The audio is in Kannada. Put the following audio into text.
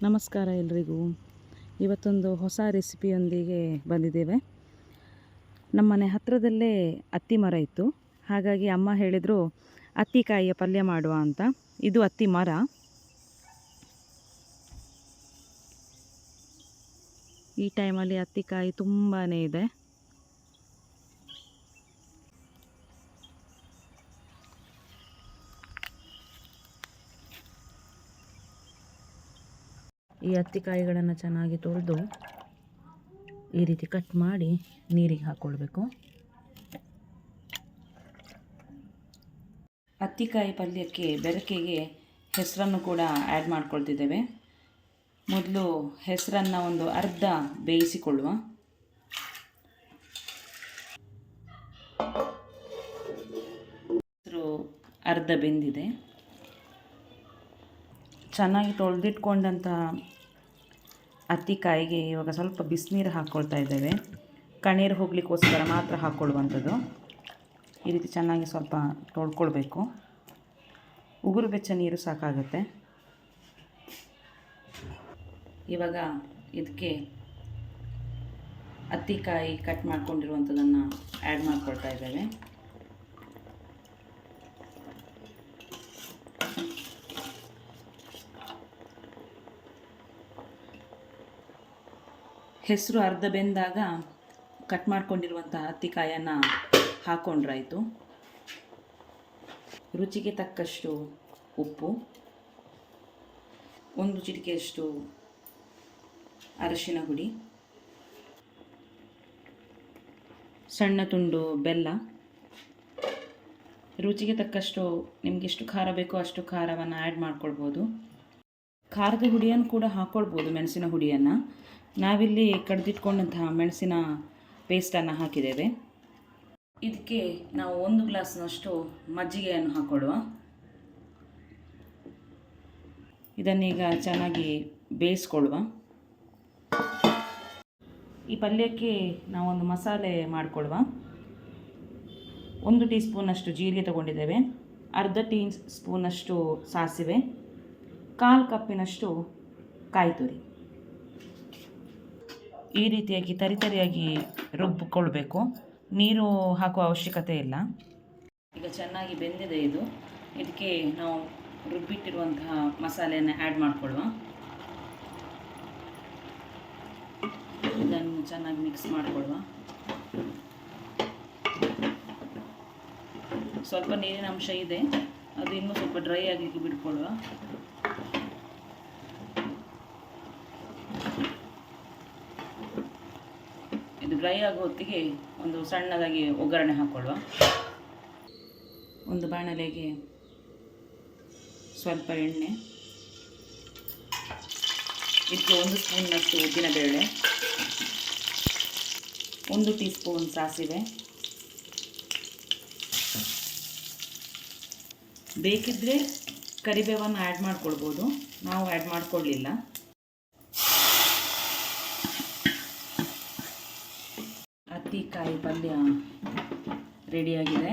ನಮಸ್ಕಾರ ಎಲ್ರಿಗೂ. ಇವತ್ತೊಂದು ಹೊಸ ರೆಸಿಪಿಯೊಂದಿಗೆ ಬಂದಿದ್ದೇವೆ. ನಮ್ಮನೆ ಹತ್ತಿರದಲ್ಲೇ ಅತ್ತಿ ಮರ ಇತ್ತು. ಹಾಗಾಗಿ ಅಮ್ಮ ಹೇಳಿದರು ಅತ್ತಿಕಾಯಿಯ ಪಲ್ಯ ಮಾಡುವ ಅಂತ. ಇದು ಅತ್ತಿ ಮರ. ಈ ಟೈಮಲ್ಲಿ ಅತ್ತಿಕಾಯಿ ತುಂಬಾ ಇದೆ. ಈ ಅತ್ತಿಕಾಯಿಗಳನ್ನು ಚೆನ್ನಾಗಿ ತೊಳೆದು ಈ ರೀತಿ ಕಟ್ ಮಾಡಿ ನೀರಿಗೆ ಹಾಕ್ಕೊಳ್ಬೇಕು. ಅತ್ತಿಕಾಯಿ ಪಲ್ಯಕ್ಕೆ ಬೆರಕೆಗೆ ಹೆಸರನ್ನು ಕೂಡ ಆ್ಯಡ್ ಮಾಡ್ಕೊಳ್ತಿದ್ದೇವೆ. ಮೊದಲು ಹೆಸರನ್ನು ಒಂದು ಅರ್ಧ ಬೇಯಿಸಿಕೊಳ್ಳುವ. ಹೆಸರು ಅರ್ಧ ಬೆಂದಿದೆ. ಚೆನ್ನಾಗಿ ತೊಳೆದಿಟ್ಕೊಂಡಂಥ ಅತ್ತಿಕಾಯಿಗೆ ಇವಾಗ ಸ್ವಲ್ಪ ಬಿಸಿನೀರು ಹಾಕ್ಕೊಳ್ತಾ ಇದ್ದೇವೆ. ಕಣ್ಣೀರು ಹೋಗ್ಲಿಕ್ಕೋಸ್ಕರ ಮಾತ್ರ ಹಾಕ್ಕೊಳ್ಳುವಂಥದ್ದು. ಈ ರೀತಿ ಚೆನ್ನಾಗಿ ಸ್ವಲ್ಪ ತೊಳ್ಕೊಳ್ಬೇಕು. ಉಗುರು ಬೆಚ್ಚ ನೀರು ಸಾಕಾಗುತ್ತೆ. ಇವಾಗ ಇದಕ್ಕೆ ಅತ್ತಿಕಾಯಿ ಕಟ್ ಮಾಡ್ಕೊಂಡಿರುವಂಥದ್ದನ್ನು ಆ್ಯಡ್ ಮಾಡ್ಕೊಳ್ತಾ ಇದ್ದೇವೆ. ಹೆಸರು ಅರ್ಧ ಬೆಂದಾಗ ಕಟ್ ಮಾಡ್ಕೊಂಡಿರುವಂಥ ಅತ್ತಿಕಾಯನ್ನು ಹಾಕ್ಕೊಂಡ್ರಾಯಿತು. ರುಚಿಗೆ ತಕ್ಕಷ್ಟು ಉಪ್ಪು, 1 ಚಿಟಿಕೆಯಷ್ಟು ಅರಿಶಿನ ಹುಡಿ, ಸಣ್ಣ ತುಂಡು ಬೆಲ್ಲ, ರುಚಿಗೆ ತಕ್ಕಷ್ಟು ನಿಮಗೆ ಎಷ್ಟು ಖಾರ ಬೇಕೋ ಅಷ್ಟು ಖಾರವನ್ನು ಆ್ಯಡ್ ಮಾಡ್ಕೊಳ್ಬೋದು. ಖಾರದ ಹುಡಿಯನ್ನು ಕೂಡ ಹಾಕ್ಕೊಳ್ಬೋದು, ಮೆಣಸಿನ ಹುಡಿಯನ್ನು. ನಾವಿಲ್ಲಿ ಕಡ್ದಿಟ್ಕೊಂಡಂತಹ ಮೆಣಸಿನ ಪೇಸ್ಟನ್ನು ಹಾಕಿದ್ದೇವೆ. ಇದಕ್ಕೆ ನಾವು 1 ಗ್ಲಾಸ್ನಷ್ಟು ಮಜ್ಜಿಗೆಯನ್ನು ಹಾಕ್ಕೊಳ್ಳುವ. ಇದನ್ನೀಗ ಚೆನ್ನಾಗಿ ಬೇಯಿಸ್ಕೊಳ್ಳುವ. ಈ ಪಲ್ಯಕ್ಕೆ ನಾವೊಂದು ಮಸಾಲೆ ಮಾಡಿಕೊಳ್ಳುವ. 1 ಟೀ ಸ್ಪೂನಷ್ಟು ಜೀರಿಗೆ ತಗೊಂಡಿದ್ದೇವೆ, ಅರ್ಧ ಟೀ ಸ್ಪೂನಷ್ಟು ಸಾಸಿವೆ, 1/4 ಕಪ್ಪಿನಷ್ಟು ಕಾಯಿ ತುರಿ. ಈ ರೀತಿಯಾಗಿ ತರಿತರಿಯಾಗಿ ರುಬ್ಬಿಕೊಳ್ಬೇಕು. ನೀರು ಹಾಕುವ ಅವಶ್ಯಕತೆ ಇಲ್ಲ. ಈಗ ಚೆನ್ನಾಗಿ ಬೆಂದಿದೆ ಇದು. ಇದಕ್ಕೆ ನಾವು ರುಬ್ಬಿಟ್ಟಿರುವಂತಹ ಮಸಾಲೆಯನ್ನು ಆ್ಯಡ್ ಮಾಡಿಕೊಳ್ಳುವ. ಇದನ್ನು ಚೆನ್ನಾಗಿ ಮಿಕ್ಸ್ ಮಾಡಿಕೊಳ್ಳುವ. ಸ್ವಲ್ಪ ನೀರಿನ ಅಂಶ ಇದೆ, ಅದು ಇನ್ನೂ ಸ್ವಲ್ಪ ಡ್ರೈ ಆಗಲಿಕ್ಕೆ ಬಿಟ್ಕೊಳ್ಳುವ. ಇದು ಡ್ರೈ ಆಗೋ ಹೊತ್ತಿಗೆ ಒಂದು ಸಣ್ಣದಾಗಿ ಒಗ್ಗರಣೆ ಹಾಕ್ಕೊಳ್ಳುವ. ಒಂದು ಬಾಣಲೆಗೆ ಸ್ವಲ್ಪ ಎಣ್ಣೆ, ಇದಕ್ಕೆ 1 ಸ್ಪೂನ್ನಷ್ಟು ಉದ್ದಿನಬೇಳೆ, 1 ಟೀ ಸ್ಪೂನ್ ಸಾಸಿವೆ, ಬೇಕಿದ್ದರೆ ಕರಿಬೇವನ್ನು ಆ್ಯಡ್ ಮಾಡ್ಕೊಳ್ಬೋದು. ನಾವು ಆ್ಯಡ್ ಮಾಡ್ಕೊಳ್ಳಿಲ್ಲ. ಅತ್ತಿಕಾಯಿ ಪಲ್ಯ ರೆಡಿಯಾಗಿದೆ.